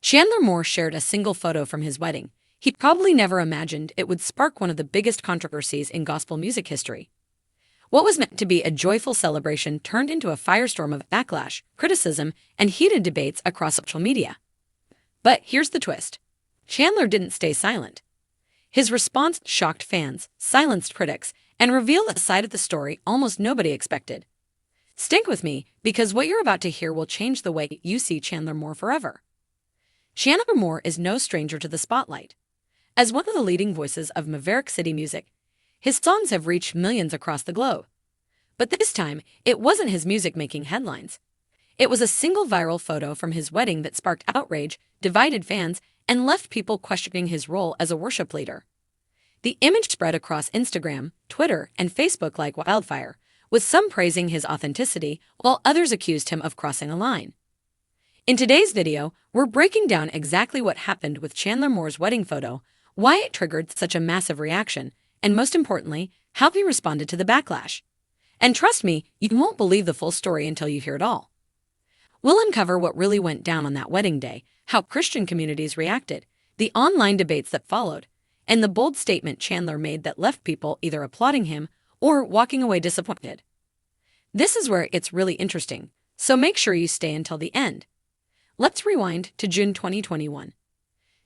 Chandler Moore shared a single photo from his wedding. He probably never imagined it would spark one of the biggest controversies in gospel music history. What was meant to be a joyful celebration turned into a firestorm of backlash, criticism, and heated debates across social media. But here's the twist. Chandler didn't stay silent. His response shocked fans, silenced critics, and revealed a side of the story almost nobody expected. Stick with me, because what you're about to hear will change the way you see Chandler Moore forever. Chandler Moore is no stranger to the spotlight. As one of the leading voices of Maverick City music, his songs have reached millions across the globe. But this time, it wasn't his music making headlines. It was a single viral photo from his wedding that sparked outrage, divided fans, and left people questioning his role as a worship leader. The image spread across Instagram, Twitter, and Facebook like wildfire, with some praising his authenticity while others accused him of crossing a line. In today's video, we're breaking down exactly what happened with Chandler Moore's wedding photo, why it triggered such a massive reaction, and most importantly, how he responded to the backlash. And trust me, you won't believe the full story until you hear it all. We'll uncover what really went down on that wedding day, how Christian communities reacted, the online debates that followed, and the bold statement Chandler made that left people either applauding him or walking away disappointed. This is where it gets really interesting, so make sure you stay until the end. Let's rewind to June 2021.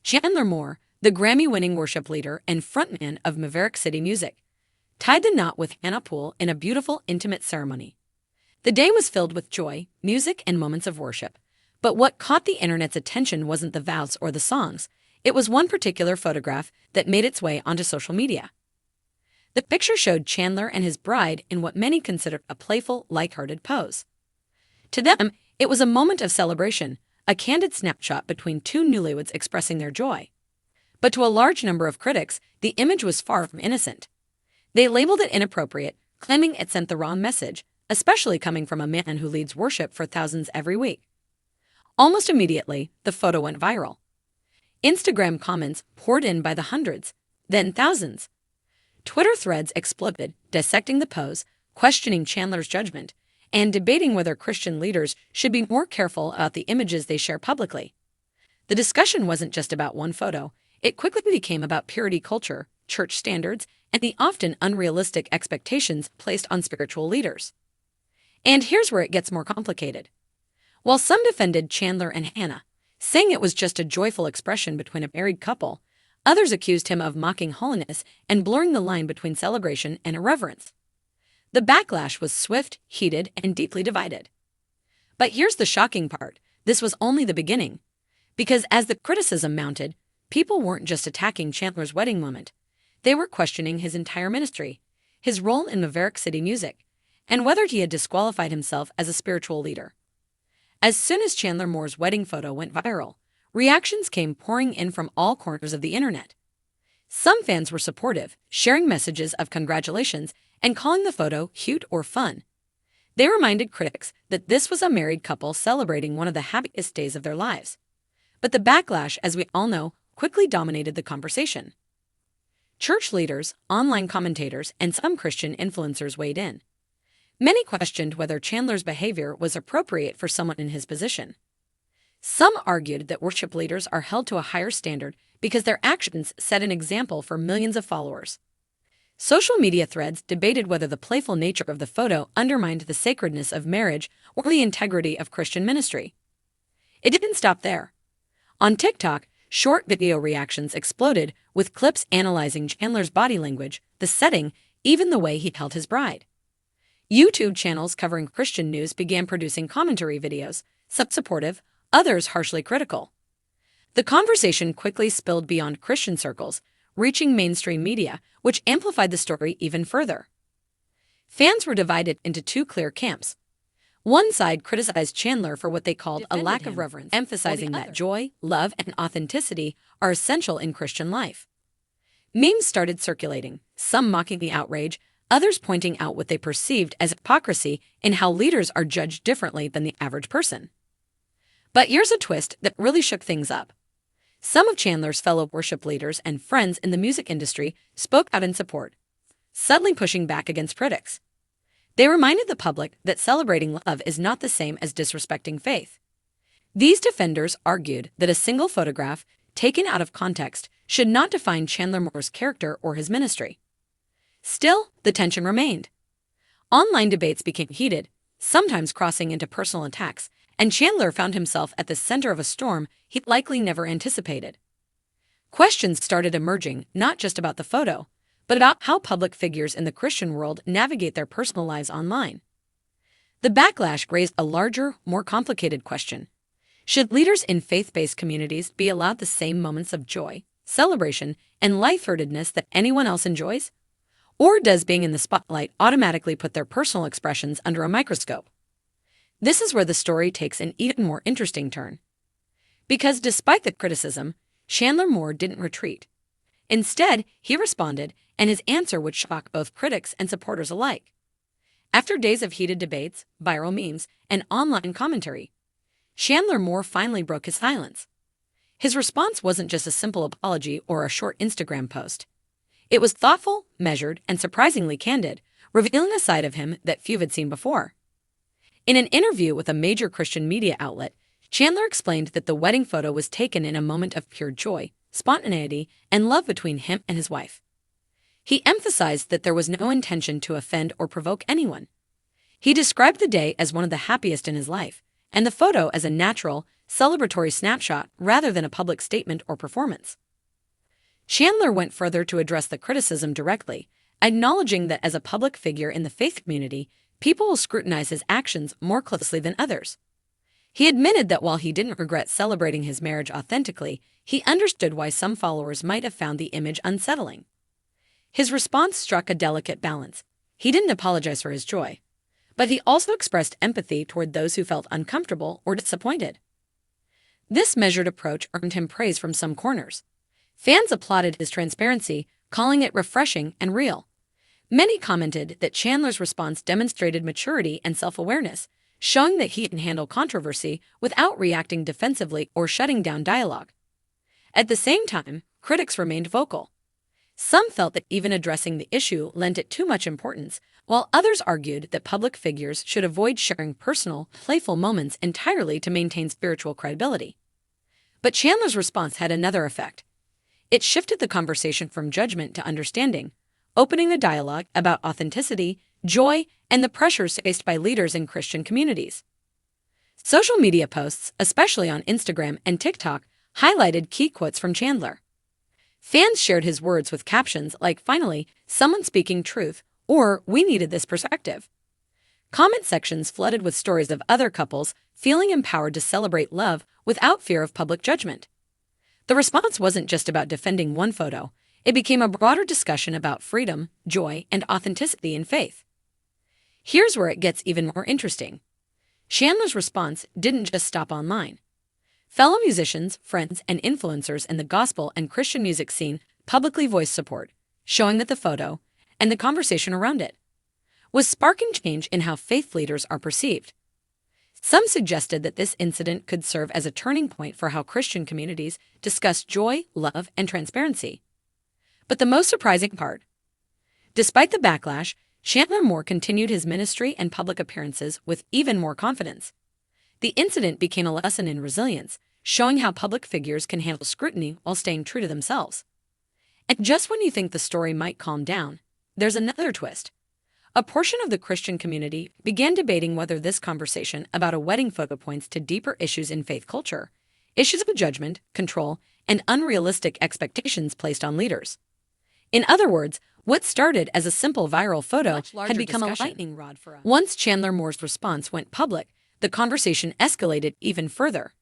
Chandler Moore, the Grammy-winning worship leader and frontman of Maverick City Music, tied the knot with Hannah Poole in a beautiful, intimate ceremony. The day was filled with joy, music, and moments of worship. But what caught the internet's attention wasn't the vows or the songs. It was one particular photograph that made its way onto social media. The picture showed Chandler and his bride in what many considered a playful, lighthearted pose. To them, it was a moment of celebration, a candid snapshot between two newlyweds expressing their joy. But to a large number of critics, the image was far from innocent. They labeled it inappropriate, claiming it sent the wrong message, especially coming from a man who leads worship for thousands every week. Almost immediately, the photo went viral. Instagram comments poured in by the hundreds, then thousands. Twitter threads exploded, dissecting the pose, questioning Chandler's judgment, and debating whether Christian leaders should be more careful about the images they share publicly. The discussion wasn't just about one photo. It quickly became about purity culture, church standards, and the often unrealistic expectations placed on spiritual leaders. And here's where it gets more complicated. While some defended Chandler and Hannah, saying it was just a joyful expression between a married couple, others accused him of mocking holiness and blurring the line between celebration and irreverence. The backlash was swift, heated, and deeply divided. But here's the shocking part. This was only the beginning. Because as the criticism mounted, people weren't just attacking Chandler's wedding moment. They were questioning his entire ministry, his role in Maverick City Music, and whether he had disqualified himself as a spiritual leader. As soon as Chandler Moore's wedding photo went viral, reactions came pouring in from all corners of the internet. Some fans were supportive, sharing messages of congratulations and calling the photo cute or fun. They reminded critics that this was a married couple celebrating one of the happiest days of their lives. But the backlash, as we all know, quickly dominated the conversation. Church leaders, online commentators, and some Christian influencers weighed in. Many questioned whether Chandler's behavior was appropriate for someone in his position. Some argued that worship leaders are held to a higher standard because their actions set an example for millions of followers. Social media threads debated whether the playful nature of the photo undermined the sacredness of marriage or the integrity of Christian ministry. It didn't stop there. On TikTok, short video reactions exploded, with clips analyzing Chandler's body language, the setting, even the way he held his bride. YouTube channels covering Christian news began producing commentary videos, some supportive, others harshly critical. The conversation quickly spilled beyond Christian circles, reaching mainstream media, which amplified the story even further. Fans were divided into two clear camps. One side criticized Chandler for what they called a lack of reverence, emphasizing that joy, love, and authenticity are essential in Christian life. Memes started circulating, some mocking the outrage, others pointing out what they perceived as hypocrisy in how leaders are judged differently than the average person. But here's a twist that really shook things up. Some of Chandler's fellow worship leaders and friends in the music industry spoke out in support, subtly pushing back against critics. They reminded the public that celebrating love is not the same as disrespecting faith. These defenders argued that a single photograph, taken out of context, should not define Chandler Moore's character or his ministry. Still, the tension remained. Online debates became heated, sometimes crossing into personal attacks, and Chandler found himself at the center of a storm he'd likely never anticipated. Questions started emerging not just about the photo, but about how public figures in the Christian world navigate their personal lives online. The backlash raised a larger, more complicated question. Should leaders in faith-based communities be allowed the same moments of joy, celebration, and lightheartedness that anyone else enjoys? Or does being in the spotlight automatically put their personal expressions under a microscope? This is where the story takes an even more interesting turn. Because despite the criticism, Chandler Moore didn't retreat. Instead, he responded, and his answer would shock both critics and supporters alike. After days of heated debates, viral memes, and online commentary, Chandler Moore finally broke his silence. His response wasn't just a simple apology or a short Instagram post. It was thoughtful, measured, and surprisingly candid, revealing a side of him that few had seen before. In an interview with a major Christian media outlet, Chandler explained that the wedding photo was taken in a moment of pure joy, spontaneity, and love between him and his wife. He emphasized that there was no intention to offend or provoke anyone. He described the day as one of the happiest in his life, and the photo as a natural, celebratory snapshot rather than a public statement or performance. Chandler went further to address the criticism directly, acknowledging that as a public figure in the faith community, people will scrutinize his actions more closely than others. He admitted that while he didn't regret celebrating his marriage authentically, he understood why some followers might have found the image unsettling. His response struck a delicate balance. He didn't apologize for his joy, but he also expressed empathy toward those who felt uncomfortable or disappointed. This measured approach earned him praise from some corners. Fans applauded his transparency, calling it refreshing and real. Many commented that Chandler's response demonstrated maturity and self-awareness, showing that he can handle controversy without reacting defensively or shutting down dialogue. At the same time, critics remained vocal. Some felt that even addressing the issue lent it too much importance, while others argued that public figures should avoid sharing personal, playful moments entirely to maintain spiritual credibility. But Chandler's response had another effect. It shifted the conversation from judgment to understanding, opening the dialogue about authenticity, joy, and the pressures faced by leaders in Christian communities. Social media posts, especially on Instagram and TikTok, highlighted key quotes from Chandler. Fans shared his words with captions like, "Finally, someone speaking truth," or "We needed this perspective." Comment sections flooded with stories of other couples feeling empowered to celebrate love without fear of public judgment. The response wasn't just about defending one photo, it became a broader discussion about freedom, joy, and authenticity in faith. Here's where it gets even more interesting. Chandler's response didn't just stop online. Fellow musicians, friends, and influencers in the gospel and Christian music scene publicly voiced support, showing that the photo, and the conversation around it, was sparking change in how faith leaders are perceived. Some suggested that this incident could serve as a turning point for how Christian communities discuss joy, love, and transparency. But the most surprising part, despite the backlash, Chandler Moore continued his ministry and public appearances with even more confidence. The incident became a lesson in resilience, showing how public figures can handle scrutiny while staying true to themselves. And just when you think the story might calm down, there's another twist. A portion of the Christian community began debating whether this conversation about a wedding photo points to deeper issues in faith culture, issues of judgment, control, and unrealistic expectations placed on leaders. In other words, what started as a simple viral photo had become a lightning rod for us. Once Chandler Moore's response went public, the conversation escalated even further.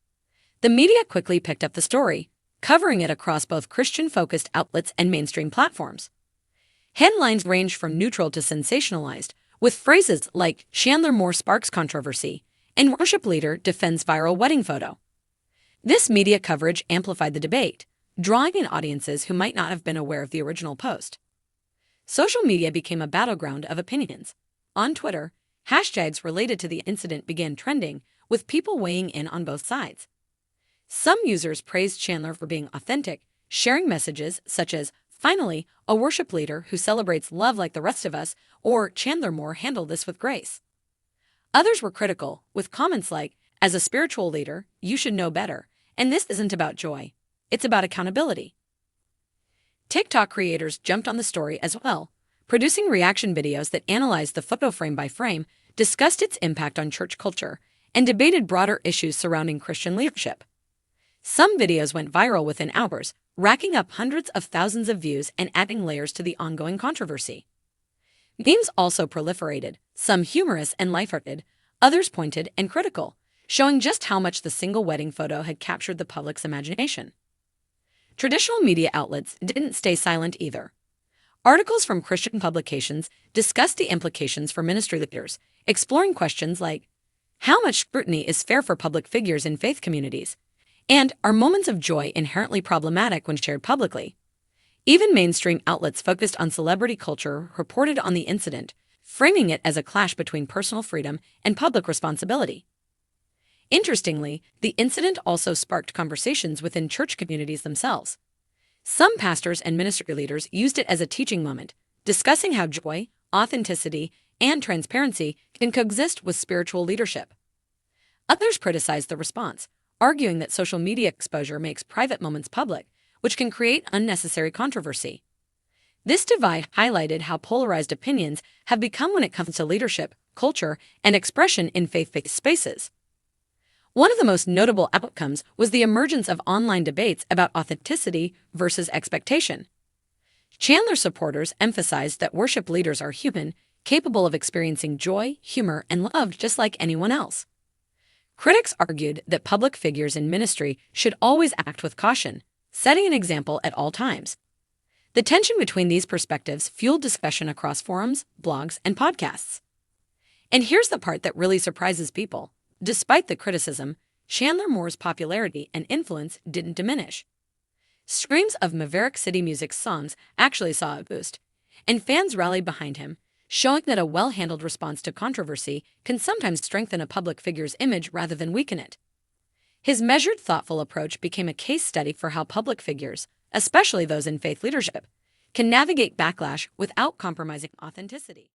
The media quickly picked up the story, covering it across both Christian-focused outlets and mainstream platforms. Headlines ranged from neutral to sensationalized, with phrases like "Chandler Moore sparks controversy" and "Worship leader defends viral wedding photo." This media coverage amplified the debate, drawing in audiences who might not have been aware of the original post. Social media became a battleground of opinions. On Twitter, hashtags related to the incident began trending, with people weighing in on both sides. Some users praised Chandler for being authentic, sharing messages such as, "Finally, a worship leader who celebrates love like the rest of us," or "Chandler Moore handled this with grace." Others were critical, with comments like, As a spiritual leader, you should know better, and this isn't about joy. It's about accountability. TikTok creators jumped on the story as well, producing reaction videos that analyzed the photo frame by frame, discussed its impact on church culture, and debated broader issues surrounding Christian leadership. Some videos went viral within hours, racking up hundreds of thousands of views and adding layers to the ongoing controversy. Memes also proliferated, some humorous and lighthearted, others pointed and critical, showing just how much the single wedding photo had captured the public's imagination. Traditional media outlets didn't stay silent either. Articles from Christian publications discussed the implications for ministry leaders, exploring questions like, how much scrutiny is fair for public figures in faith communities? And are moments of joy inherently problematic when shared publicly? Even mainstream outlets focused on celebrity culture reported on the incident, framing it as a clash between personal freedom and public responsibility. Interestingly, the incident also sparked conversations within church communities themselves. Some pastors and ministry leaders used it as a teaching moment, discussing how joy, authenticity, and transparency can coexist with spiritual leadership. Others criticized the response, arguing that social media exposure makes private moments public, which can create unnecessary controversy. This divide highlighted how polarized opinions have become when it comes to leadership, culture, and expression in faith-based spaces. One of the most notable outcomes was the emergence of online debates about authenticity versus expectation. Chandler supporters emphasized that worship leaders are human, capable of experiencing joy, humor, and love just like anyone else. Critics argued that public figures in ministry should always act with caution, setting an example at all times. The tension between these perspectives fueled discussion across forums, blogs, and podcasts. And here's the part that really surprises people. Despite the criticism, Chandler Moore's popularity and influence didn't diminish. Streams of Maverick City Music's songs actually saw a boost, and fans rallied behind him, showing that a well-handled response to controversy can sometimes strengthen a public figure's image rather than weaken it. His measured, thoughtful approach became a case study for how public figures, especially those in faith leadership, can navigate backlash without compromising authenticity.